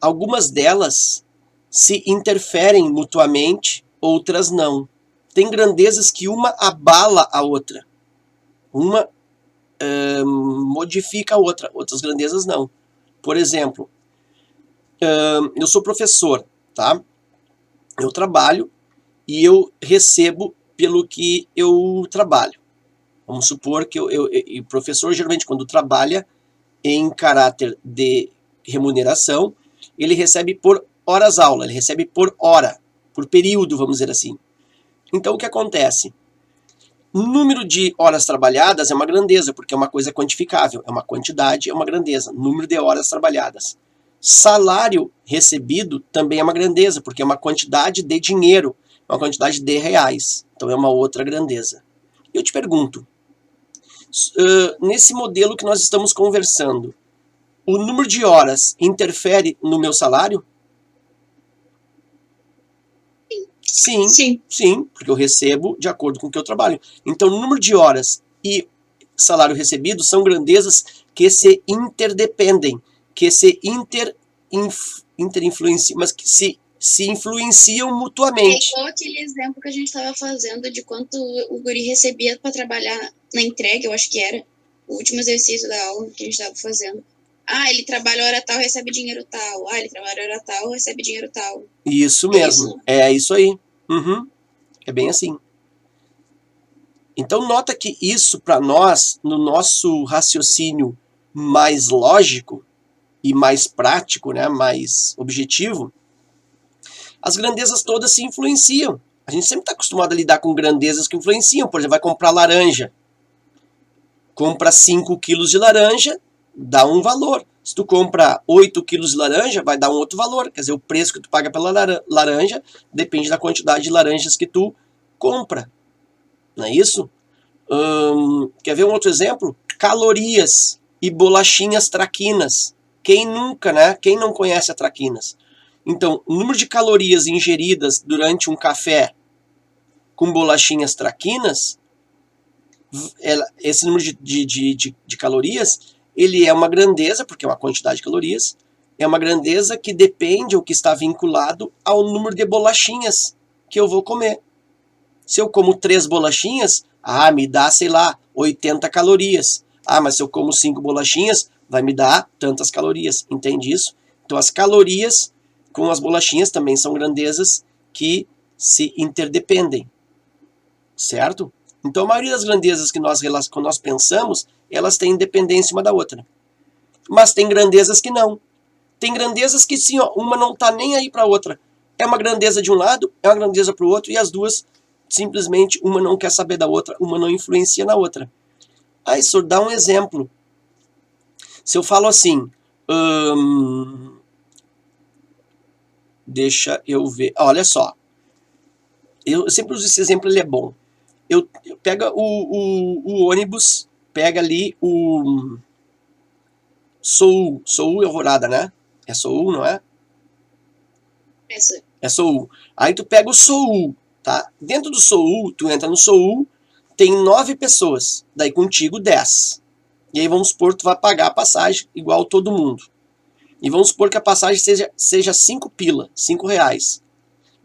algumas delas se interferem mutuamente, outras não. Tem grandezas que uma abala a outra. Uma modifica a outra. Outras grandezas não. Por exemplo, eu sou professor, tá? Eu trabalho e eu recebo pelo que eu trabalho. Vamos supor que o professor, geralmente, quando trabalha em caráter de remuneração, ele recebe por horas-aula, ele recebe por hora, por período, vamos dizer assim. Então, o que acontece? O número de horas trabalhadas é uma grandeza, porque é uma coisa quantificável, é uma quantidade, é uma grandeza, número de horas trabalhadas. Salário recebido também é uma grandeza, porque é uma quantidade de dinheiro, é uma quantidade de reais. Então, é uma outra grandeza. Eu te pergunto, nesse modelo que nós estamos conversando, o número de horas interfere no meu salário? Sim, sim, sim, porque eu recebo de acordo com o que eu trabalho. Então, o número de horas e salário recebido são grandezas que se interdependem, que se interinfluenciam, mas que se influenciam mutuamente. É igual aquele exemplo que a gente estava fazendo de quanto o guri recebia para trabalhar na entrega, eu acho que era o último exercício da aula que a gente estava fazendo. Ah, ele trabalha hora tal, recebe dinheiro tal. Ah, ele trabalha hora tal, recebe dinheiro tal. Isso mesmo, é isso aí. Uhum. É bem assim. Então nota que isso para nós, no nosso raciocínio mais lógico e mais prático, né, mais objetivo, as grandezas todas se influenciam. A gente sempre está acostumado a lidar com grandezas que influenciam. Por exemplo, vai comprar laranja. Compra 5 quilos de laranja, dá um valor. Se tu compra 8 quilos de laranja, vai dar um outro valor. Quer dizer, o preço que tu paga pela laranja depende da quantidade de laranjas que tu compra. Não é isso? Quer ver um outro exemplo? Calorias e bolachinhas traquinas. Quem nunca, né? Quem não conhece a traquinas? Então, o número de calorias ingeridas durante um café com bolachinhas traquinas, esse número de calorias, ele é uma grandeza, porque é uma quantidade de calorias, é uma grandeza que depende ou que está vinculado ao número de bolachinhas que eu vou comer. Se eu como 3 bolachinhas, me dá, sei lá, 80 calorias. Mas se eu como 5 bolachinhas, vai me dar tantas calorias. Entende isso? Então, as calorias com as bolachinhas também são grandezas que se interdependem. Certo? Então, a maioria das grandezas que quando nós pensamos, elas têm independência uma da outra. Mas tem grandezas que não. Tem grandezas que sim, uma não está nem aí para a outra. É uma grandeza de um lado, é uma grandeza para o outro, e as duas, simplesmente, uma não quer saber da outra, uma não influencia na outra. Senhor, dá um exemplo. Se eu falo assim, deixa eu ver, olha só. Eu sempre uso esse exemplo, ele é bom. Eu pego o ônibus, pega ali o Soul e Alvorada, né? É Soul, não é? É Soul. Aí tu pega o Soul, tá? Dentro do Soul, tu entra no Soul, tem 9 pessoas, daí contigo 10. E aí vamos supor que tu vai pagar a passagem igual todo mundo. E vamos supor que a passagem seja 5 pila, 5 reais.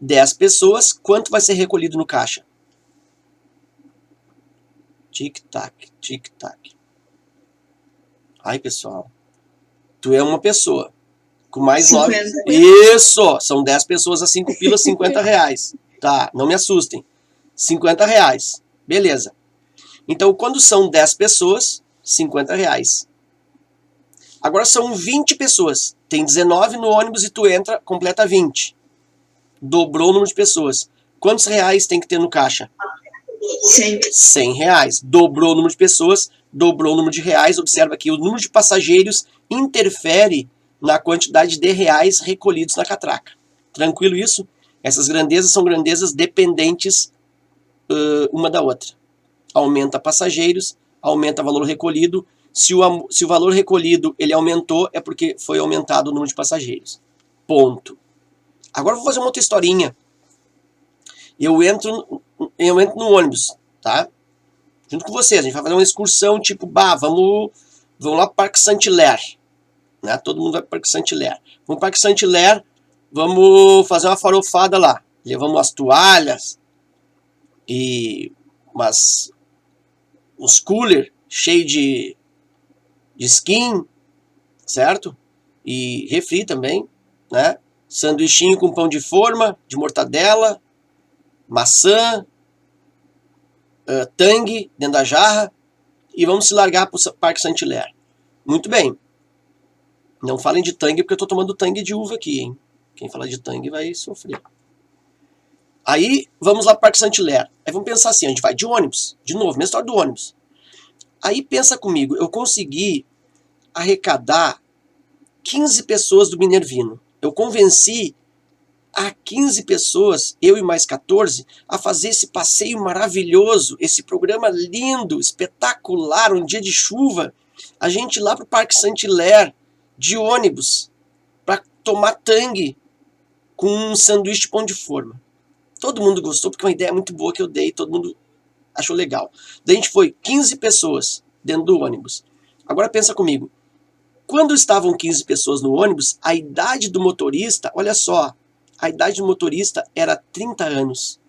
10 pessoas, quanto vai ser recolhido no caixa? Tic-tac, tic-tac. Ai, pessoal. Tu é uma pessoa. Com mais 9. Isso! São 10 pessoas a 5 pila, 50 reais. Tá, não me assustem. 50 reais. Beleza. Então, quando são 10 pessoas, 50 reais. Agora são 20 pessoas. Tem 19 no ônibus e tu entra, completa 20. Dobrou o número de pessoas. Quantos reais tem que ter no caixa? 100. 100 reais. Dobrou o número de pessoas, dobrou o número de reais. Observa que o número de passageiros interfere na quantidade de reais recolhidos na catraca. Tranquilo isso? Essas grandezas são grandezas dependentes uma da outra. Aumenta passageiros, aumenta valor recolhido. Se o valor recolhido ele aumentou, é porque foi aumentado o número de passageiros. Ponto. Agora eu vou fazer uma outra historinha. Eu entro no ônibus, tá? Junto com vocês, a gente vai fazer uma excursão tipo, vamos lá pro Parque Saint-Hilaire. Né? Todo mundo vai pro Parque Saint-Hilaire. Vamos pro Parque Saint-Hilaire, vamos fazer uma farofada lá. Levamos as toalhas e uns cooler cheio de skin, certo? E refri também, né? Sanduichinho com pão de forma, de mortadela, maçã, tangue dentro da jarra, e vamos se largar para o Parque Saint-Hilaire. Muito bem. Não falem de tangue, porque eu estou tomando tangue de uva aqui, hein? Quem fala de tangue vai sofrer. Aí, vamos lá para o Parque Saint-Hilaire. Aí vamos pensar assim, a gente vai de ônibus. De novo, mesma história do ônibus. Aí pensa comigo, eu consegui arrecadar 15 pessoas do Minervino. Eu convenci a 15 pessoas, eu e mais 14, a fazer esse passeio maravilhoso, esse programa lindo, espetacular, um dia de chuva, a gente ir lá para o Parque Saint-Hilaire, de ônibus, para tomar tangue com um sanduíche de pão de forma. Todo mundo gostou, porque é uma ideia muito boa que eu dei, todo mundo achou legal. Daí a gente foi 15 pessoas dentro do ônibus. Agora pensa comigo, quando estavam 15 pessoas no ônibus, a idade do motorista, olha só, a idade do motorista era 30 anos.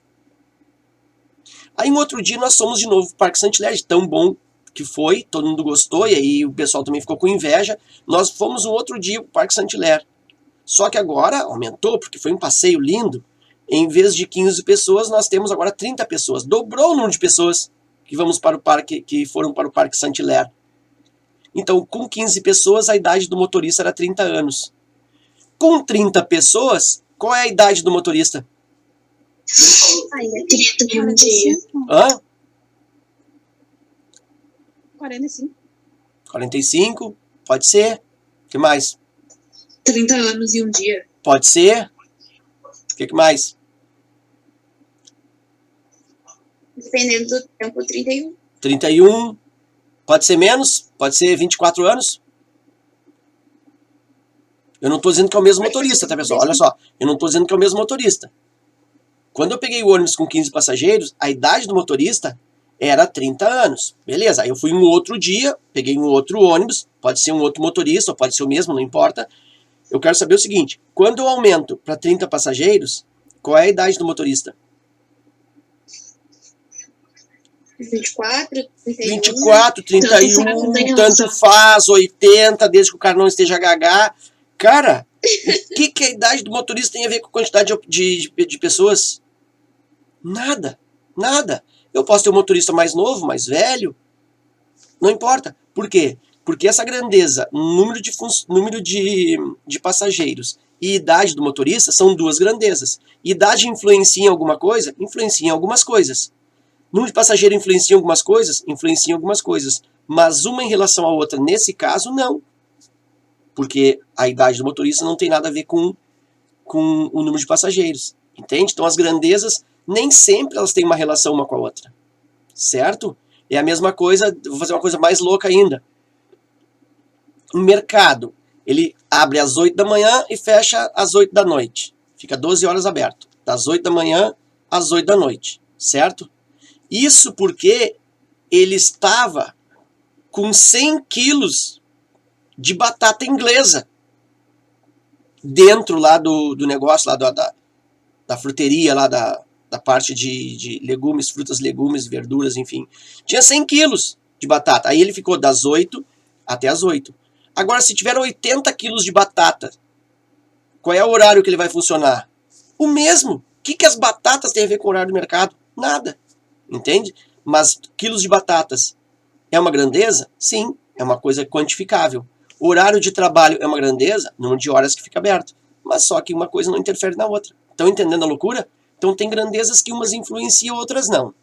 Aí um outro dia nós fomos de novo para o Parque Saint-Hilaire, tão bom que foi, todo mundo gostou, e aí o pessoal também ficou com inveja. Nós fomos um outro dia para o Parque Saint-Hilaire. Só que agora aumentou, porque foi um passeio lindo. Em vez de 15 pessoas, nós temos agora 30 pessoas. Dobrou o número de pessoas que vamos para o parque, que foram para o Parque Saint-Hilaire. Então, com 15 pessoas, a idade do motorista era 30 anos. Com 30 pessoas, qual é a idade do motorista? Ai, é 30 de um dia. Hã? 45. 45? Pode ser. O que mais? 30 anos e um dia. Pode ser. O que mais? Dependendo do tempo, 31. 31. Pode ser menos? Pode ser 24 anos? Eu não estou dizendo que é o mesmo motorista, tá, pessoal? Olha só. Eu não estou dizendo que é o mesmo motorista. Quando eu peguei o ônibus com 15 passageiros, a idade do motorista era 30 anos. Beleza. Aí eu fui um outro dia, peguei um outro ônibus, pode ser um outro motorista, ou pode ser o mesmo, não importa. Eu quero saber o seguinte, quando eu aumento para 30 passageiros, qual é a idade do motorista? 24, 31. 24, 31, tanto faz, 80, desde que o cara não esteja gaga. Cara, o que a idade do motorista tem a ver com a quantidade de pessoas? Nada, nada. Eu posso ter um motorista mais novo, mais velho, não importa. Por quê? Porque essa grandeza, número de passageiros e idade do motorista são duas grandezas. Idade influencia em alguma coisa? Influencia em algumas coisas. Número de passageiro influencia em algumas coisas? Influencia em algumas coisas. Mas uma em relação à outra, nesse caso, não. Porque a idade do motorista não tem nada a ver com o número de passageiros. Entende? Então as grandezas, nem sempre elas têm uma relação uma com a outra. Certo? É a mesma coisa, vou fazer uma coisa mais louca ainda. Um mercado, ele abre às 8 da manhã e fecha às 8 da noite. Fica 12 horas aberto. Das 8 da manhã às 8 da noite. Certo? Isso porque ele estava com 100 quilos de batata inglesa dentro lá do negócio, lá da fruteria, lá da parte de legumes, frutas, legumes, verduras, enfim. Tinha 100 quilos de batata. Aí ele ficou das 8 até as 8. Agora, se tiver 80 quilos de batata, qual é o horário que ele vai funcionar? O mesmo. O que as batatas têm a ver com o horário do mercado? Nada. Entende? Mas quilos de batatas é uma grandeza? Sim, é uma coisa quantificável. O horário de trabalho é uma grandeza? Número de horas que fica aberto. Mas só que uma coisa não interfere na outra. Estão entendendo a loucura? Então tem grandezas que umas influenciam, outras não.